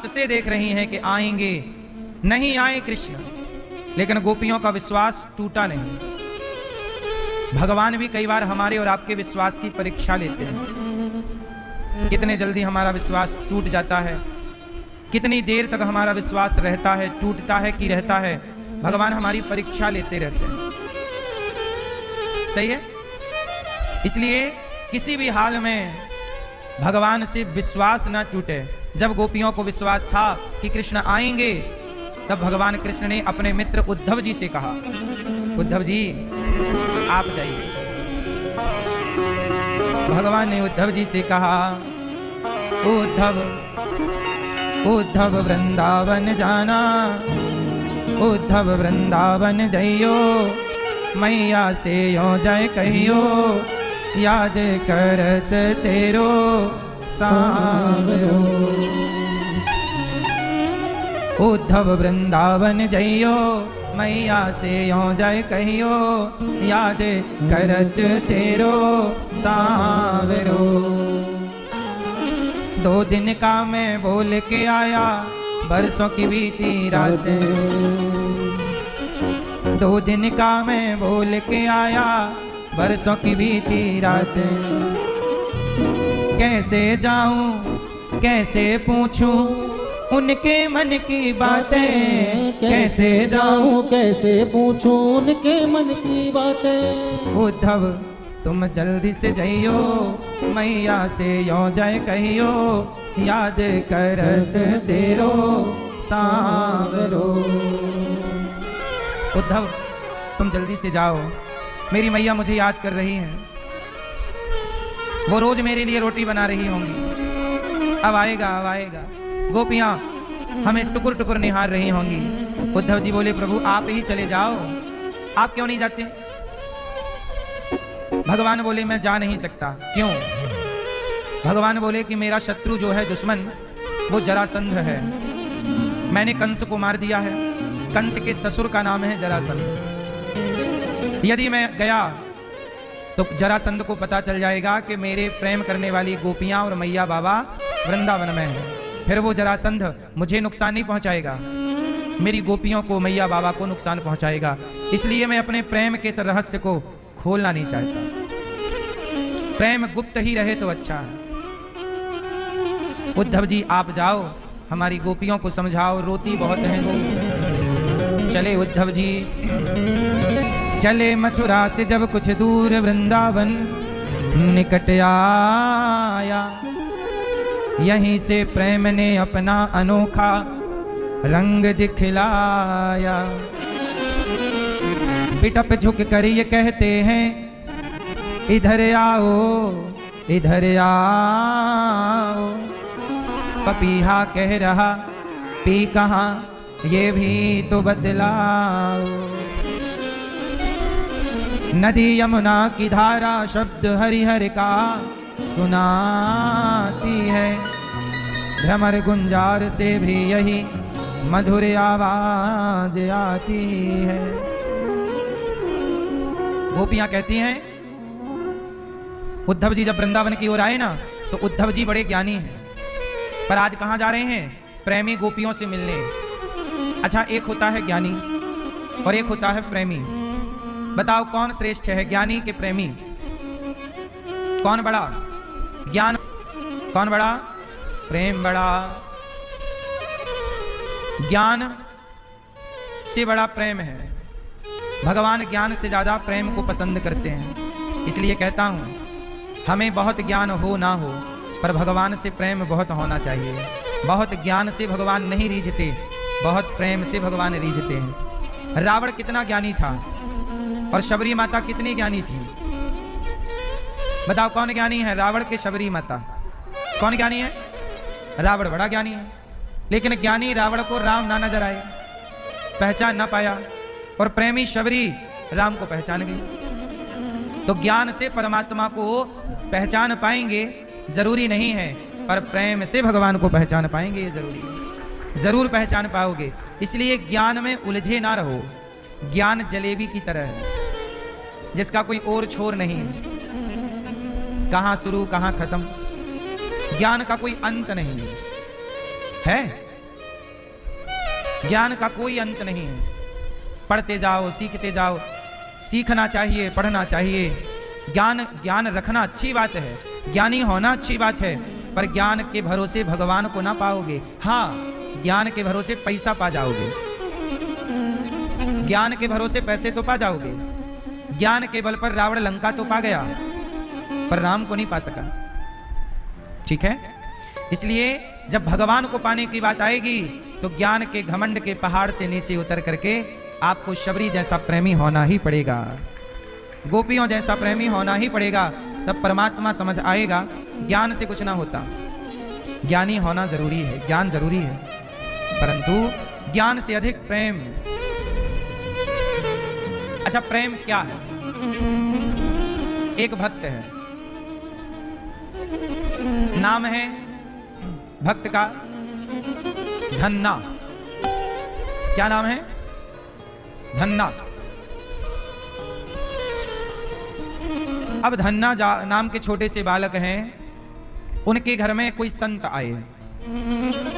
से देख रही हैं कि आएंगे, नहीं आए कृष्ण, लेकिन गोपियों का विश्वास टूटा नहीं। भगवान भी कई बार हमारे और आपके विश्वास की परीक्षा लेते हैं। कितने जल्दी हमारा विश्वास टूट जाता है, कितनी देर तक हमारा विश्वास रहता है, टूटता है कि रहता है, भगवान हमारी परीक्षा लेते रहते हैं। सही है। इसलिए किसी भी हाल में भगवान से विश्वास ना टूटे। जब गोपियों को विश्वास था कि कृष्ण आएंगे, तब भगवान कृष्ण ने अपने मित्र उद्धव जी से कहा, उद्धव जी आप जाइए। भगवान ने उद्धव जी से कहा, उद्धव उद्धव वृंदावन जाना, उद्धव वृंदावन जइयो, मैया से यो जय कहियो, याद करत तेरो सांवरो। उद्धव वृंदावन जइयो, मैया से यो जय कहियो, याद करत तेरो सांवरो। 2 दिन का मैं बोल के आया, बरसों की बीती रातें। 2 दिन का मैं बोल के आया, बरसों की बीती रातें। कैसे जाऊं कैसे पूछूं उनके मन की बातें, कैसे जाऊं कैसे पूछूं उनके मन की बातें। उद्धव तुम जल्दी से जइयो, मैया से यो जय कहियो, याद करत तेरो सांवरो। उद्धव तुम जल्दी से जाओ, मेरी मैया मुझे याद कर रही हैं, वो रोज मेरे लिए रोटी बना रही होंगी। अब आएगा अब आएगा। गोपियां हमें टुकुर टुकुर निहार रही होंगी। उद्धव जी बोले, प्रभु आप ही चले जाओ, आप क्यों नहीं जाते? भगवान बोले, मैं जा नहीं सकता। क्यों? भगवान बोले कि मेरा शत्रु जो है, दुश्मन, वो जरासंध है। मैंने कंस को मार दिया है। कंस के ससुर का नाम है जरासंध। यदि मैं गया तो जरासंध को पता चल जाएगा कि मेरे प्रेम करने वाली गोपियां और मैया बाबा वृंदावन में है। फिर वो जरासंध मुझे नुकसान नहीं पहुंचाएगा, मेरी गोपियों को, मैया बाबा को नुकसान पहुंचाएगा। इसलिए मैं अपने प्रेम के इस रहस्य को खोलना नहीं चाहता। प्रेम गुप्त ही रहे तो अच्छा है। उद्धव जी आप जाओ, हमारी गोपियों को समझाओ, रोती बहुत है वो। चले उद्धव जी, चले मथुरा से जब कुछ दूर, वृंदावन निकट आया। यहीं से प्रेम ने अपना अनोखा रंग दिखलाया। पिटप झुक कर ये कहते हैं, इधर आओ इधर आओ। पपीहा कह रहा, पी कहाँ ये भी तो बतलाओ। नदी यमुना की धारा शब्द हरिहर का सुनाती है। भ्रमर गुंजार से भी यही मधुर आवाज आती है। गोपियां कहती हैं, उद्धव जी जब वृंदावन की ओर आए ना, तो उद्धव जी बड़े ज्ञानी हैं, पर आज कहां जा रहे हैं? प्रेमी गोपियों से मिलने। अच्छा, एक होता है ज्ञानी और एक होता है प्रेमी। बताओ कौन श्रेष्ठ है, ज्ञानी के प्रेमी? कौन बड़ा? ज्ञान कौन बड़ा? प्रेम बड़ा। ज्ञान से बड़ा प्रेम है। भगवान ज्ञान से ज्यादा प्रेम को पसंद करते हैं। इसलिए कहता हूं, हमें बहुत ज्ञान हो ना हो, पर भगवान से प्रेम बहुत होना चाहिए। बहुत ज्ञान से भगवान नहीं रीझते, बहुत प्रेम से भगवान रीझते हैं। रावण कितना ज्ञानी था और शबरी माता कितनी ज्ञानी थी? बताओ कौन ज्ञानी है? रावण के शबरी माता। कौन ज्ञानी है? रावण बड़ा ज्ञानी है, लेकिन ज्ञानी रावण को राम ना नजर आए, पहचान ना पाया, और प्रेमी शबरी राम को पहचान गई। तो ज्ञान से परमात्मा को पहचान पाएंगे जरूरी नहीं है, पर प्रेम से भगवान को पहचान पाएंगे ये जरूरी है। जरूर पहचान पाओगे। इसलिए ज्ञान में उलझे ना रहो। ज्ञान जलेबी की तरह है, जिसका कोई और छोर नहीं है, कहां शुरू कहां खत्म। ज्ञान का कोई अंत नहीं है। ज्ञान का कोई अंत नहीं है। पढ़ते जाओ, सीखते जाओ, सीखना चाहिए, पढ़ना चाहिए। ज्ञान रखना अच्छी बात है, ज्ञानी होना अच्छी बात है, पर ज्ञान के भरोसे भगवान को ना पाओगे। हाँ, ज्ञान के भरोसे पैसा पा जाओगे, ज्ञान के भरोसे पैसे तो पा जाओगे, ज्ञान के बल पर रावण लंका तो पा गया, पर राम को नहीं पा सका। ठीक है, इसलिए जब भगवान को पाने की बात आएगी तो ज्ञान के घमंड के पहाड़ से नीचे उतर करके आपको शबरी जैसा प्रेमी होना ही पड़ेगा, गोपियों जैसा प्रेमी होना ही पड़ेगा, तब परमात्मा समझ आएगा। ज्ञान से कुछ ना होता, ज्ञानी होना जरूरी है, ज्ञान जरूरी है, परंतु ज्ञान से अधिक प्रेम। अच्छा, प्रेम क्या है? एक भक्त है, नाम है भक्त का धन्ना। क्या नाम है? धन्ना। अब धन्ना नाम के छोटे से बालक हैं, उनके घर में कोई संत आए,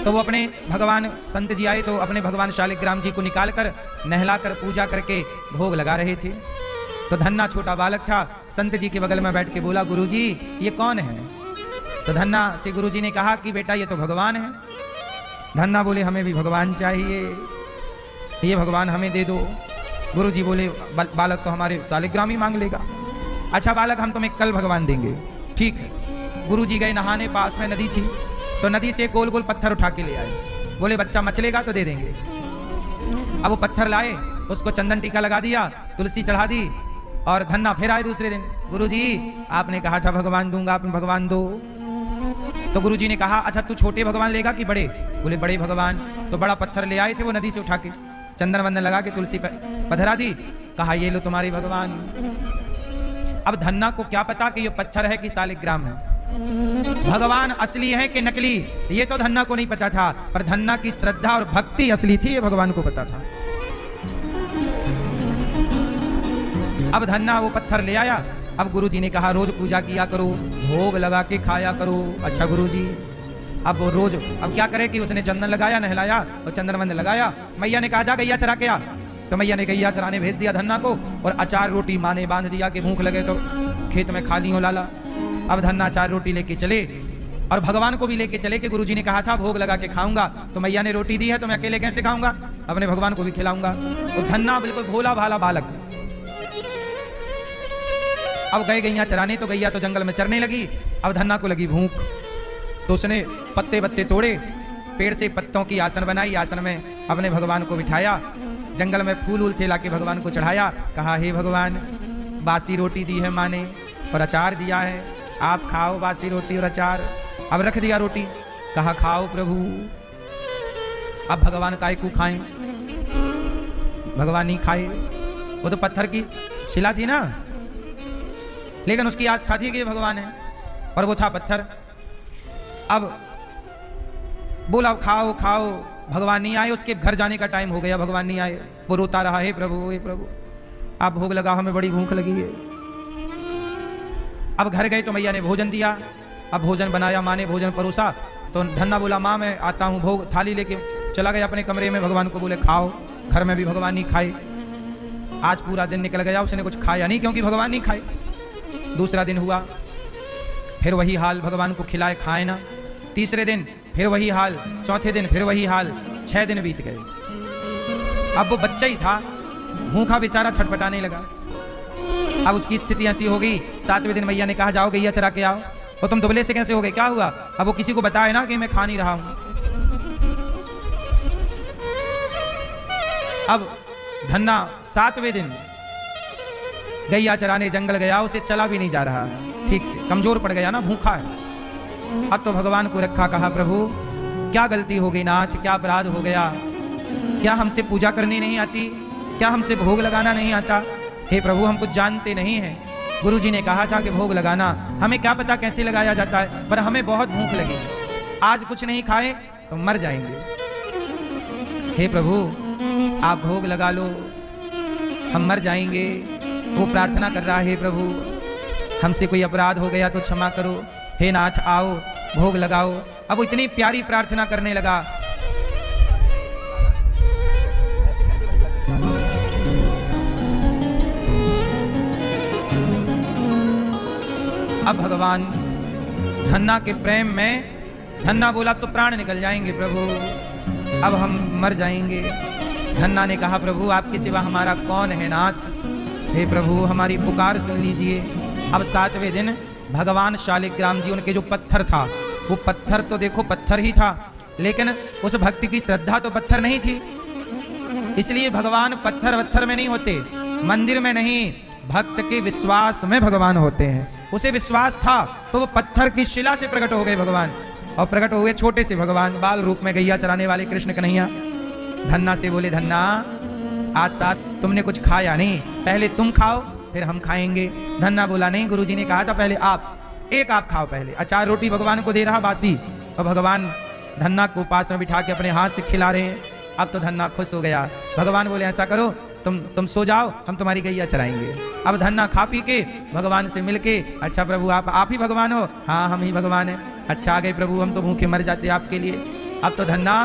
तो वो अपने भगवान, संत जी आए तो अपने भगवान शालिग्राम जी को निकालकर नहलाकर पूजा करके भोग लगा रहे थे। तो धन्ना छोटा बालक था, संत जी के बगल में बैठ के बोला, गुरुजी ये कौन है? तो धन्ना से गुरुजी ने कहा कि बेटा ये तो भगवान है। धन्ना बोले हमें भी भगवान चाहिए, ये भगवान हमें दे दो। गुरुजी बोले बालक तो हमारे शालिग्राम ही मांग लेगा। अच्छा बालक, हम तुम्हें कल भगवान देंगे। ठीक है। गुरुजी गए नहाने, पास में नदी थी, तो नदी से गोल गोल पत्थर उठा के ले आए। बोले बच्चा मचलेगा तो दे देंगे। अब वो पत्थर लाए, उसको चंदन टीका लगा दिया, तुलसी चढ़ा दी, और धन्ना फिर आए दूसरे दिन, गुरुजी आपने कहा था भगवान दूंगा, आपने भगवान दो। तो गुरुजी ने कहा अच्छा तू छोटे भगवान लेगा कि बड़े? बोले बड़े भगवान। तो बड़ा पत्थर ले आए थे वो नदी से उठा के, चंदन वंदन लगा के तुलसी पधरा दी, कहा ये लो तुम्हारी भगवान। अब धन्ना को क्या पता कि ये पत्थर है कि शालिग्राम है, भगवान असली है कि नकली, ये तो धन्ना को नहीं पता था, पर धन्ना की श्रद्धा और भक्ति असली थी, ये भगवान को पता था। अब धन्ना वो पत्थर ले आया। अब गुरुजी ने कहा रोज पूजा किया करो, भोग लगा के खाया करो। अच्छा गुरुजी। अब वो रोज, अब क्या करे कि उसने चंदन लगाया, नहलाया और चंदन वंदन लगाया। मैया ने कहा जा गैया चरा के आ, तो मैया ने गैया चराने भेज दिया धन्ना को, और अचार रोटी माँ ने बांध दिया कि भूख लगे तो खेत में खा लियो लाला। अब धन्ना अचार रोटी लेके चले, और भगवान को भी लेके चले कि गुरुजी ने कहा था भोग लगा के खाऊंगा, तो मैया ने रोटी दी है तो मैं अकेले कैसे खाऊंगा, अपने भगवान को भी खिलाऊंगा। तो धन्ना बिल्कुल भोला भाला बालक। अब गए गैया चराने, तो गैया तो जंगल में चरने लगी। अब धन्ना को लगी भूख, तो उसने पत्ते वत्ते तोड़े, पेड़ से पत्तों की आसन बनाई, आसन में अपने भगवान को बिठाया, जंगल में फूल उल थे लाके भगवान को चढ़ाया। कहा हे भगवान, बासी रोटी दी है माँ ने और अचार दिया है, आप खाओ बासी रोटी और अचार। अब रख दिया रोटी, कहा खाओ प्रभु। अब भगवान काय को खाएं, भगवान नहीं खाए, वो तो पत्थर की शिला थी ना, लेकिन उसकी आस्था थी कि ये भगवान है, और वो था पत्थर। अब बोला खाओ खाओ, भगवान नहीं आए, उसके घर जाने का टाइम हो गया, भगवान नहीं आए। वो रोता रहा हे प्रभु आप भोग लगा, हमें बड़ी भूख लगी है। अब घर गए तो मैया ने भोजन दिया, अब भोजन बनाया, माँ ने भोजन परोसा, तो धन्ना बोला माँ मैं आता हूँ, भोग थाली लेके चला गया अपने कमरे में। भगवान को बोले खाओ, घर में भी भगवान नहीं खाए। आज पूरा दिन निकल गया, उसने कुछ खाया नहीं क्योंकि भगवान नहीं खाए। दूसरा दिन हुआ, फिर वही हाल, भगवान को खिलाए खाए ना। तीसरे दिन फिर वही हाल, चौथे दिन फिर वही हाल, 6 दिन बीत गए। अब वो बच्चा ही था, भूखा बेचारा छटपटाने लगा। अब उसकी स्थिति ऐसी हो गई, 7वें दिन मैया ने कहा जाओ गैया चरा के आओ। तो तुम दुबले से कैसे हो गए, क्या हुआ? अब वो किसी को बताए ना कि मैं खा नहीं रहा हूं। अब धन्ना 7वें दिन गैया चराने जंगल गया, उसे चला भी नहीं जा रहा ठीक से, कमजोर पड़ गया ना, भूखा है। अब तो भगवान को रखा, कहा प्रभु क्या गलती हो गई नाथ, क्या अपराध हो गया, क्या हमसे पूजा करनी नहीं आती, क्या हमसे भोग लगाना नहीं आता? हे प्रभु हम कुछ जानते नहीं हैं। गुरुजी ने कहा था कि भोग लगाना, हमें क्या पता कैसे लगाया जाता है, पर हमें बहुत भूख लगी, आज कुछ नहीं खाए तो मर जाएंगे। हे प्रभु आप भोग लगा लो, हम मर जाएंगे। वो प्रार्थना कर रहा है, हे प्रभु हमसे कोई अपराध हो गया तो क्षमा करो, हे नाथ आओ भोग लगाओ। अब वो इतनी प्यारी प्रार्थना करने लगा, अब भगवान धन्ना के प्रेम में, धन्ना बोला अब तो प्राण निकल जाएंगे प्रभु, अब हम मर जाएंगे। धन्ना ने कहा प्रभु आपके सिवा हमारा कौन है नाथ, हे प्रभु हमारी पुकार सुन लीजिए। अब 7वें दिन भगवान शालिग्राम जी, उनके जो पत्थर था वो पत्थर तो देखो पत्थर ही था, लेकिन उस भक्ति की श्रद्धा तो पत्थर नहीं थी। इसलिए भगवान पत्थर वत्थर में नहीं होते, मंदिर में नहीं, भक्त के विश्वास में भगवान होते हैं। उसे विश्वास था तो वो पत्थर की शिला से प्रकट हो गए भगवान, और प्रकट हुए छोटे से भगवान, बाल रूप में गैया चराने वाले कृष्ण कन्हैया। धन्ना से बोले धन्ना आज साथ तुमने कुछ खाया नहीं, पहले तुम खाओ फिर हम खाएंगे। धन्ना बोला नहीं, गुरुजी ने कहा था पहले आप खाओ पहले। अचार रोटी भगवान को दे रहा बासी, और भगवान धन्ना को पास में बिठा के अपने हाथ से खिला रहे हैं। अब तो धन्ना खुश हो गया। भगवान बोले ऐसा करो तुम सो जाओ, हम तुम्हारी गैया चराएंगे। अब धन्ना खा पी के भगवान से मिलके, अच्छा प्रभु आप ही भगवान हो? हाँ हम ही भगवान हैं। अच्छा आ गए प्रभु, हम तो भूखे मर जाते आपके लिए। अब तो धन्ना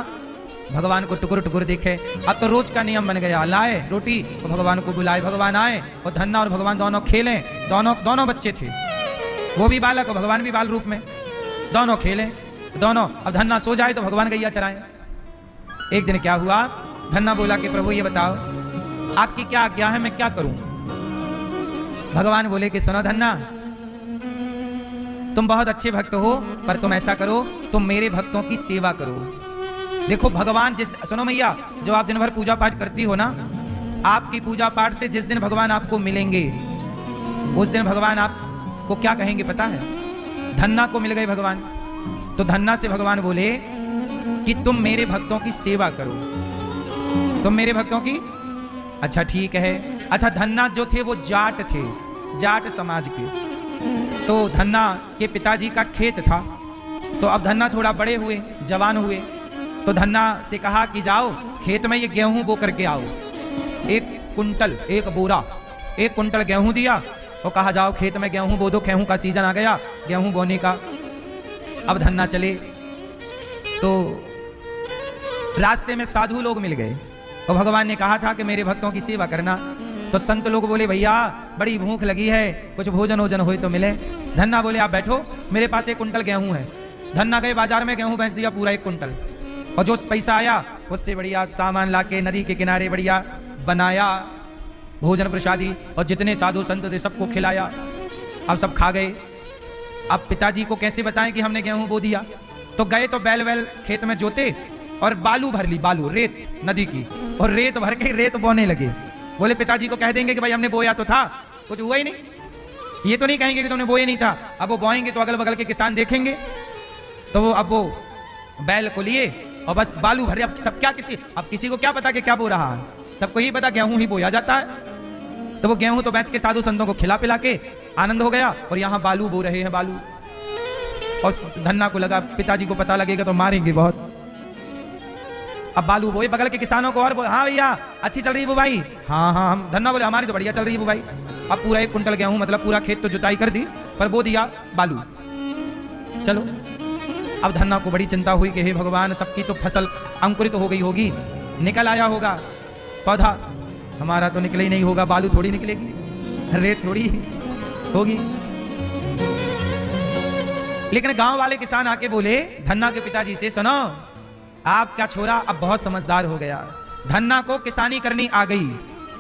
भगवान को टुकुर टुकुर देखे। अब तो रोज का नियम बन गया, लाए रोटी और भगवान को बुलाए, भगवान आए और धन्ना और भगवान दोनों खेलें। दोनों बच्चे थे, वो भी बालक और भगवान भी बाल रूप में, दोनों खेलें दोनों। अब धन्ना सो जाए तो भगवान गैया चराएं। एक दिन क्या हुआ, धन्ना बोला कि प्रभु ये बताओ आपकी क्या आज्ञा है, मैं क्या करूं? भगवान बोले कि सुनो धन्ना, तुम बहुत अच्छे भक्त हो, पर तुम ऐसा करो तुम मेरे भक्तों की सेवा करो। देखो भगवान सुनो मैया, जो आप दिन भर पूजा पाठ करती हो ना, आपकी पूजा पाठ से जिस दिन भगवान आपको मिलेंगे उस दिन भगवान आपको क्या कहेंगे पता है? धन्ना को मिल गए भगवान, तो धन्ना से भगवान बोले कि तुम मेरे भक्तों की सेवा करो, तुम मेरे भक्तों की। अच्छा ठीक है। अच्छा धन्ना जो थे वो जाट थे, जाट समाज के, तो धन्ना के पिताजी का खेत था। तो अब धन्ना थोड़ा बड़े हुए, जवान हुए, तो धन्ना से कहा कि जाओ खेत में ये गेहूं बो करके आओ। 1 कुंटल 1 बोरा 1 कुंटल गेहूं दिया और कहा जाओ खेत में गेहूं बो दो, गेहूं का सीजन आ गया गेहूं बोने का। अब धन्ना चले तो रास्ते में साधु लोग मिल गए और भगवान ने कहा था कि मेरे भक्तों की सेवा करना। तो संत लोग बोले भैया बड़ी भूख लगी है, कुछ भोजन वोजन हो तो मिले। धन्ना बोले आप बैठो, मेरे पास 1 कुंटल गेहूं है। धन्ना गए बाजार में, गेहूं बेच दिया पूरा 1 कुंटल, और जो पैसा आया उससे बढ़िया सामान लाके नदी के किनारे बढ़िया बनाया भोजन प्रसादी, और जितने साधु संत थे सबको खिलाया। अब सब खा गए। अब पिताजी को कैसे बताएं कि हमने गेहूं बो दिया? तो गए तो बैल खेत में जोते और बालू भर ली, बालू रेत नदी की, और रेत भर के रेत बोने लगे। बोले पिताजी को कह देंगे कि भाई हमने बोया तो था, कुछ हुआ ही नहीं। ये तो नहीं कहेंगे कि तुमने बोया नहीं था। अब वो बोएंगे तो अगल बगल के किसान देखेंगे, तो वो अब वो बैल को लिए और बस बालू भरे। अब सब क्या अब किसी को क्या पता कि क्या बो रहा है, सबको ही पता गेहूं ही बोया जाता है। तो वो गेहूं तो बेच के साधु संतों को खिला पिला के आनंद हो गया, और यहाँ बालू बो रहे हैं बालू। और धन्ना को लगा पिताजी को पता लगेगा तो मारेंगे बहुत। अब बालू बोए, बगल के किसानों को और हाँ भैया अच्छी चल रही है बुवाई, हाँ हम धन्ना बोले हमारी तो बढ़िया चल रही है बुवाई। अब पूरा 1 कुंटल गेहूं, मतलब पूरा खेत तो जुताई कर दी, पर बो दिया बालू। चलो अब धन्ना को बड़ी चिंता हुई कि हे भगवान सबकी तो फसल अंकुरित तो हो गई होगी, निकल आया होगा पौधा, हमारा तो निकले ही नहीं होगा, बालू थोड़ी निकलेगी, रेत थोड़ी होगी। लेकिन गांव वाले किसान आके बोले धन्ना के पिताजी से, सुनो आपका छोरा अब बहुत समझदार हो गया, धन्ना को किसानी करनी आ गई,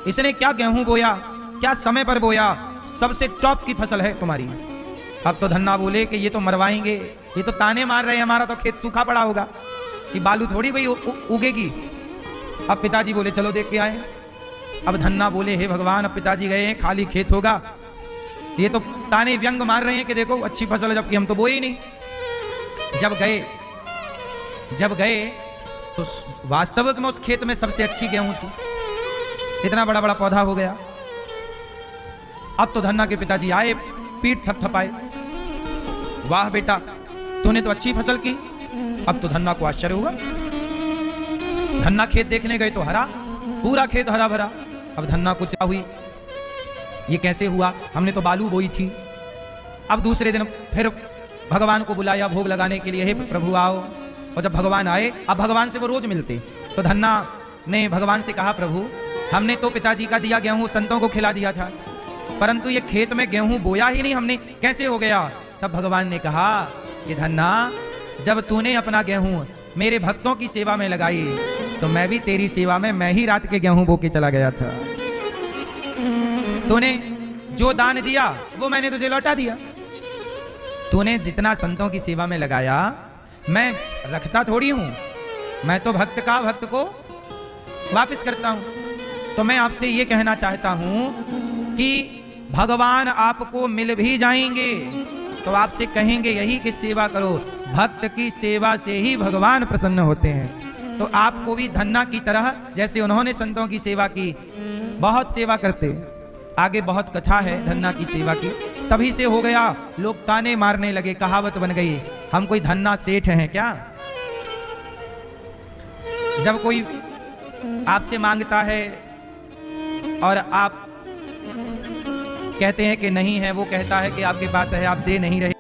इसने क्या गेहूं बोया, क्या समय पर बोया, सबसे टॉप की फसल है तुम्हारी। अब तो धन्ना बोले कि ये तो मरवाएंगे, ये तो ताने मार रहे हैं, हमारा तो खेत सूखा पड़ा होगा, ये बालू थोड़ी भाई उगेगी। अब पिताजी बोले चलो देख के आए। अब धन्ना बोले हे भगवान अब पिताजी गए हैं, खाली खेत होगा, ये तो ताने व्यंग मार रहे हैं कि देखो अच्छी फसल है, जबकि हम तो बोए ही नहीं। जब गए तो वास्तविक में उस खेत में सबसे अच्छी गेहूं थी, इतना बड़ा बड़ा पौधा हो गया। अब तो धन्ना के पिताजी आए, पीठ थपथपाए, वाह बेटा तूने तो अच्छी फसल की। अब तो धन्ना को आश्चर्य हुआ, धन्ना खेत देखने गए तो हरा, पूरा खेत हरा भरा। अब धन्ना को चिंता हुई ये कैसे हुआ, हमने तो बालू बोई थी। अब दूसरे दिन फिर भगवान को बुलाया भोग लगाने के लिए, हे प्रभु आओ। और जब भगवान आए, अब भगवान से वो रोज मिलते, तो धन्ना ने भगवान से कहा प्रभु हमने तो पिताजी का दिया गेहूं संतों को खिला दिया था, परंतु ये खेत में गेहूं बोया ही नहीं हमने, कैसे हो गया? तब भगवान ने कहा कि धन्ना, जब तूने अपना गेहूं मेरे भक्तों की सेवा में लगाई तो मैं भी तेरी सेवा में मैं ही रात के गेहूं बो के चला गया था। तूने जो दान दिया वो मैंने तुझे लौटा दिया। तूने जितना संतों की सेवा में लगाया मैं रखता थोड़ी हूं, मैं तो भक्त का भक्त को वापस करता हूं। तो मैं आपसे ये कहना चाहता हूं कि भगवान आपको मिल भी जाएंगे तो आपसे कहेंगे यही कि सेवा करो। भक्त की सेवा से ही भगवान प्रसन्न होते हैं। तो आपको भी धन्ना की तरह, जैसे उन्होंने संतों की सेवा की, बहुत सेवा करते, आगे बहुत कथा है धन्ना की सेवा की, तभी से हो गया। लोग ताने मारने लगे, कहावत बन गई, हम कोई धन्ना सेठ हैं क्या? जब कोई आपसे मांगता है और आप कहते हैं कि नहीं है, वो कहता है कि आपके पास है, आप दे नहीं रहे,